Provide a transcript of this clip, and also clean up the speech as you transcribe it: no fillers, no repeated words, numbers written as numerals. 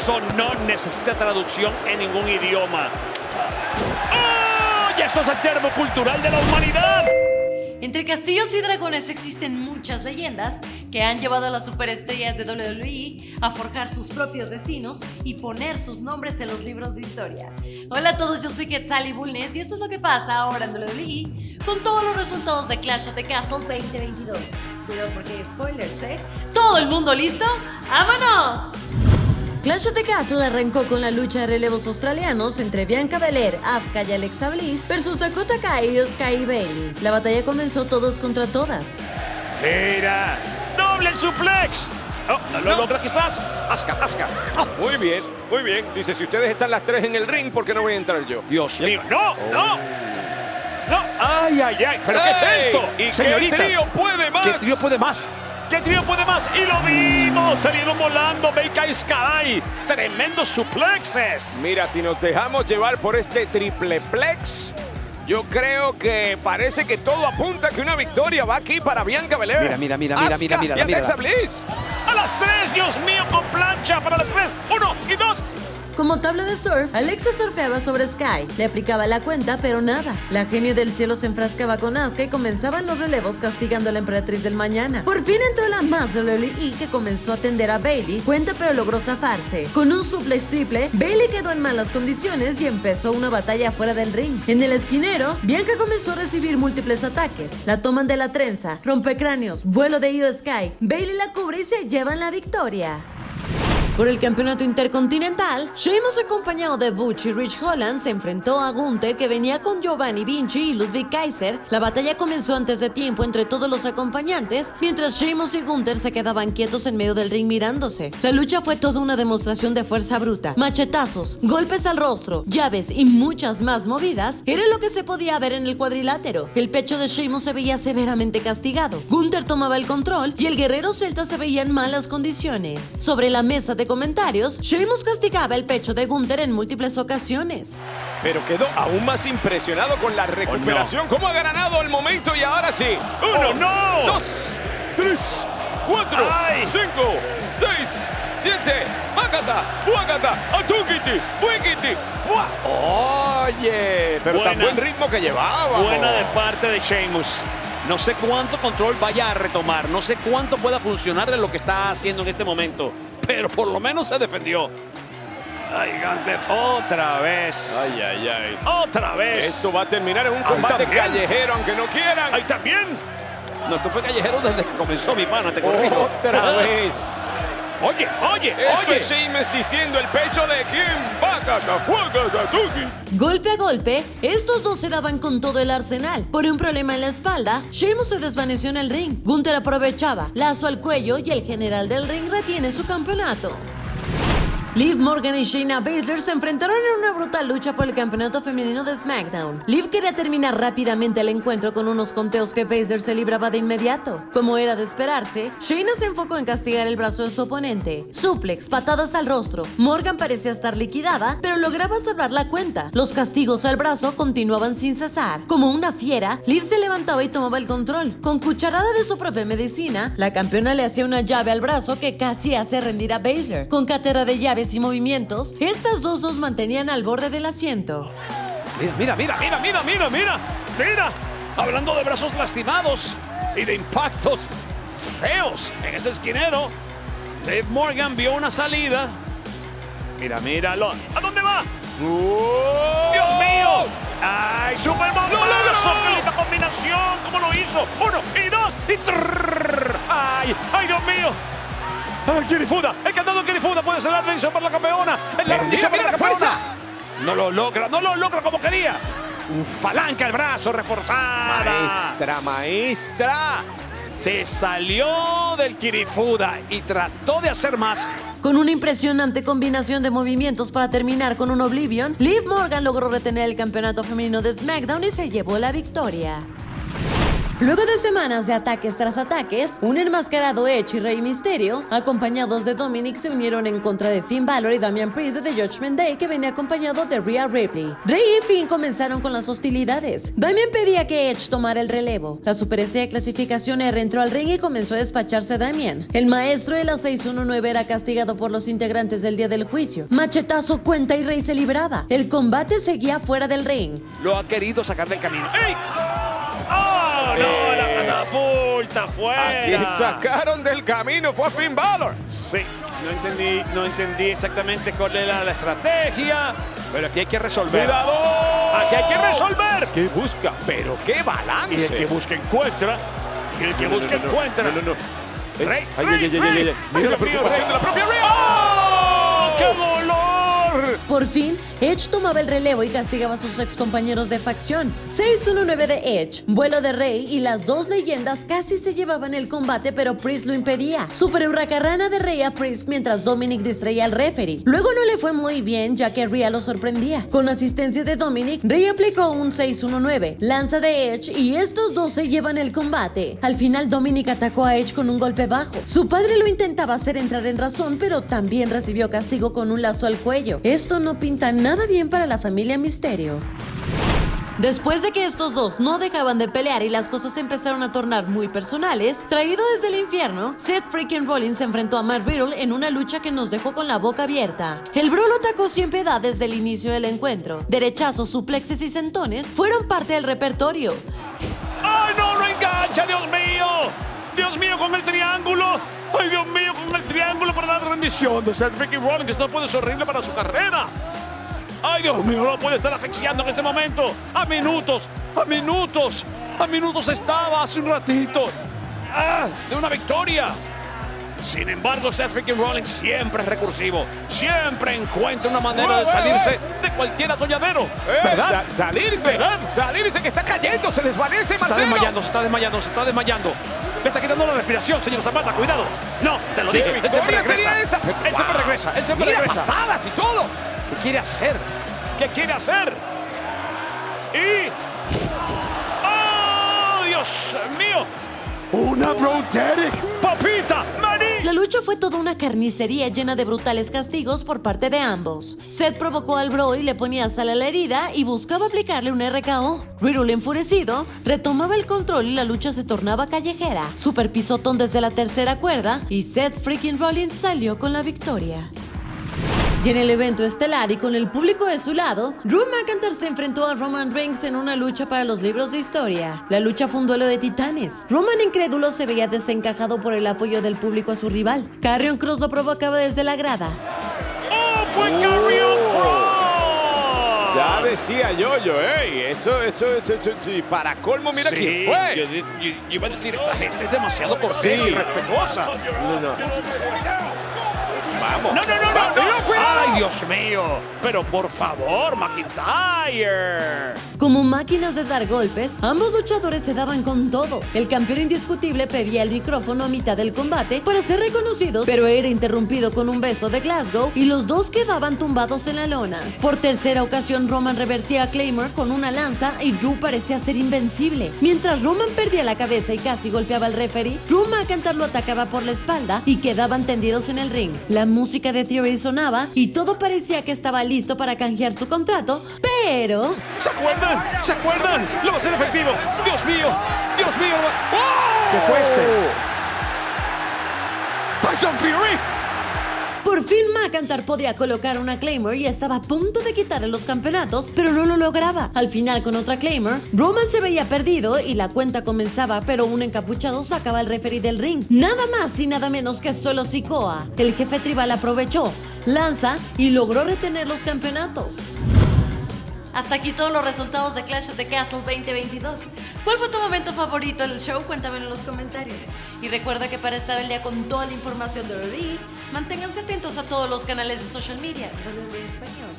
Eso no necesita traducción en ningún idioma. ¡Oh! Y eso es acervo cultural de la humanidad. Entre castillos y dragones existen muchas leyendas que han llevado a las superestrellas de WWE a forjar sus propios destinos y poner sus nombres en los libros de historia. Hola a todos, yo soy Quetzali Bulnes y esto es lo que pasa ahora en WWE con todos los resultados de Clash of the Castle 2022. Cuidado porque spoilers, ¿eh? ¿Todo el mundo listo? ¡Vámonos! Clash of the Castle arrancó con la lucha de relevos australianos entre Bianca Belair, Asuka y Alexa Bliss versus Dakota Kai y Sky Bailey. La batalla comenzó todos contra todas. Mira, doble el suplex. Oh, no lo logra quizás. Asuka. Oh, Muy bien. Dice, si ustedes están las tres en el ring, ¿por qué no voy a entrar yo? Dios mío, no. Ay. ¿Pero qué es esto? ¿Y señorita? qué trío puede más? ¿Qué trío puede más? Y lo vimos. Salieron volando Baker y Sky. Tremendos suplexes. Mira, si nos dejamos llevar por este tripleplex, yo creo que parece que todo apunta que una victoria va aquí para Bianca Belair. Mira. Asuka y Alexa Bliss. A las 3, Dios mío, con plancha para las 3. 1 y 2. Como tabla de surf, Alexa surfeaba sobre Sky. Le aplicaba la cuenta, pero nada. La genio del cielo se enfrascaba con Asuka y comenzaban los relevos castigando a la emperatriz del mañana. Por fin entró la más WWE que comenzó a atender a Bailey. Cuenta, pero logró zafarse. Con un suplex triple, Bailey quedó en malas condiciones y empezó una batalla fuera del ring. En el esquinero, Bianca comenzó a recibir múltiples ataques. La toman de la trenza, rompecráneos, vuelo de Io Sky. Bailey la cubre y se llevan la victoria. Por el campeonato intercontinental, Sheamus acompañado de Butch y Rich Holland se enfrentó a Gunther, que venía con Giovanni Vinci y Ludwig Kaiser. La batalla comenzó antes de tiempo entre todos los acompañantes, mientras Sheamus y Gunther se quedaban quietos en medio del ring mirándose. La lucha fue toda una demostración de fuerza bruta. Machetazos, golpes al rostro, llaves y muchas más movidas era lo que se podía ver en el cuadrilátero. El pecho de Sheamus se veía severamente castigado. Gunther tomaba el control y el guerrero celta se veía en malas condiciones. Sobre la mesa de comentarios, Sheamus castigaba el pecho de Gunther en múltiples ocasiones. Pero quedó aún más impresionado con la recuperación. ¿Cómo ha ganado el momento? Y ahora sí. 1, 2, 3, 4, 5, 6, 7. Bágata, Atukiti, Fuikiti. Oye, pero tan buen ritmo que llevaba. Buena de parte de Sheamus. No sé cuánto control vaya a retomar. No sé cuánto pueda funcionar de lo que está haciendo en este momento. Pero por lo menos se defendió. Ay, Gunther, otra vez. Ay. Otra vez. Esto va a terminar en un combate callejero, aunque no quieran. Ahí también. No, esto fue callejero desde que comenzó, mi pana, te corrijo. Otra vez. Oye. Esto es Sheamus diciendo el pecho de quién. Golpe a golpe, estos dos se daban con todo el arsenal. Por un problema en la espalda, Sheamus se desvaneció en el ring. Gunther aprovechaba, lazo al cuello y el general del ring retiene su campeonato. Liv Morgan y Shayna Baszler se enfrentaron en una brutal lucha por el campeonato femenino de SmackDown. Liv quería terminar rápidamente el encuentro con unos conteos que Baszler se libraba de inmediato. Como era de esperarse, Shayna se enfocó en castigar el brazo de su oponente. Suplex, patadas al rostro. Morgan parecía estar liquidada, pero lograba salvar la cuenta. Los castigos al brazo continuaban sin cesar. Como una fiera, Liv se levantaba y tomaba el control. Con cucharada de su propia medicina, la campeona le hacía una llave al brazo que casi hace rendir a Baszler. Con cátedra de llaves y movimientos, estas dos nos mantenían al borde del asiento. Mira. Hablando de brazos lastimados y de impactos feos en ese esquinero, Liv Morgan vio una salida. Míralo. ¿A dónde va? ¡Dios mío! ¡Ay, Superman! ¡Qué linda combinación! ¿Cómo lo hizo? 1 y 2 y trrr. ¡Ay, Dios mío! ¡Ay, Kirifuda! ¡El cantado Kirifuda puede ser la rendición para la campeona! ¡La rendición para la campeona! No lo logra como quería. Palanca el brazo, reforzada. Maestra. Se salió del Kirifuda y trató de hacer más. Con una impresionante combinación de movimientos para terminar con un Oblivion, Liv Morgan logró retener el campeonato femenino de SmackDown y se llevó la victoria. Luego de semanas de ataques tras ataques, un enmascarado Edge y Rey Mysterio, acompañados de Dominic, se unieron en contra de Finn Balor y Damian Priest de The Judgment Day, que venía acompañado de Rhea Ripley. Rey y Finn comenzaron con las hostilidades. Damian pedía que Edge tomara el relevo. La superestrella de clasificación R entró al ring y comenzó a despacharse a Damian. El maestro de la 619 era castigado por los integrantes del día del juicio. Machetazo, cuenta y Rey se libraba. El combate seguía fuera del ring. Lo ha querido sacar del camino. ¡Ey! ¡Oh, no! La catapulta fuera. Aquí sacaron del camino, fue a Finn Balor. Sí, no entendí exactamente cuál era la estrategia, pero aquí hay que resolver. ¡Cuidado! ¡Aquí hay que resolver! ¿Qué busca? Pero qué balance. Y el que busca encuentra. Y el que busca encuentra. Rey, Mira la preocupación de la propia Rhea. ¡Oh! ¡Qué dolor! Por fin, Edge tomaba el relevo y castigaba a sus excompañeros de facción. 619 de Edge, vuelo de Rey y las dos leyendas casi se llevaban el combate, pero Priest lo impedía. Super hurracarrana de Rey a Priest mientras Dominic distraía al referee. Luego no le fue muy bien, ya que Rhea lo sorprendía. Con asistencia de Dominic, Rey aplicó un 619, lanza de Edge y estos dos se llevan el combate. Al final, Dominic atacó a Edge con un golpe bajo. Su padre lo intentaba hacer entrar en razón, pero también recibió castigo con un lazo al cuello. Esto no pinta nada bien para la familia Mysterio. Después de que estos dos no dejaban de pelear y las cosas empezaron a tornar muy personales, traído desde el infierno, Seth freaking Rollins se enfrentó a Matt Riddle en una lucha que nos dejó con la boca abierta. El bro lo atacó sin piedad desde el inicio del encuentro. Derechazos, suplexes y sentones fueron parte del repertorio. ¡Ay, no! ¡No engancha! ¡Dios mío! ¡Dios mío, con el triángulo! ¡Ay, Dios mío, con el triángulo para la rendición de Seth freaking Rollins! No puede ser horrible para su carrera. ¡Ay, Dios mío! No puede estar asfixiando en este momento. A minutos estaba hace un ratito de una victoria. Sin embargo, Seth freaking Rollins siempre es recursivo. Siempre encuentra una manera de salirse de cualquier atolladero. ¿Verdad? Salirse, que está cayendo, se desvanece, Marcelo. Se está desmayando. Le está quitando la respiración, señor Zapata, cuidado. No, te lo dije. Él siempre regresa. Él siempre regresa. Patadas y todo. ¿Qué quiere hacer? Y... ¡oh, Dios mío! ¡Una Broderick! ¡Papita! ¡Maní! La lucha fue toda una carnicería llena de brutales castigos por parte de ambos. Seth provocó al bro y le ponía sal a la herida y buscaba aplicarle un RKO. Riddle, enfurecido, retomaba el control y la lucha se tornaba callejera. Super pisotón desde la tercera cuerda y Seth freaking Rollins salió con la victoria. Y en el evento estelar y con el público de su lado, Drew McIntyre se enfrentó a Roman Reigns en una lucha para los libros de historia. La lucha fue un duelo de titanes. Roman, incrédulo, se veía desencajado por el apoyo del público a su rival. Karrion Kross lo provocaba desde la grada. ¡Oh, fue Karrion Kross! Ya decía yo, sí, para colmo, mira quién fue. Yo iba a decir, esta gente es demasiado cortés y respetuosa. Vamos. No. Cuidado. ¡Ay, Dios mío! Pero por favor, McIntyre. Como máquinas de dar golpes, ambos luchadores se daban con todo. El campeón indiscutible pedía el micrófono a mitad del combate para ser reconocido, pero era interrumpido con un beso de Glasgow y los dos quedaban tumbados en la lona. Por tercera ocasión, Roman revertía a Claymore con una lanza y Drew parecía ser invencible. Mientras Roman perdía la cabeza y casi golpeaba al referee, Drew McIntyre lo atacaba por la espalda y quedaban tendidos en el ring. La música de Theory sonaba y todo parecía que estaba listo para canjear su contrato, pero... ¿Se acuerdan? ¡Lo va a hacer efectivo! ¡Dios mío! ¡Oh! ¿Qué fue ¡Tyson Fury! Por fin McIntyre podía colocar una Claymore y estaba a punto de quitarle los campeonatos, pero no lo lograba. Al final, con otra Claymore, Roman se veía perdido y la cuenta comenzaba, pero un encapuchado sacaba al referee del ring. Nada más y nada menos que solo Sikoa. El jefe tribal aprovechó, lanza y logró retener los campeonatos. Hasta aquí todos los resultados de Clash of the Castle 2022. ¿Cuál fue tu momento favorito del show? Cuéntamelo en los comentarios. Y recuerda que para estar al día con toda la información de WWE, manténganse atentos a todos los canales de social media. WWE Español.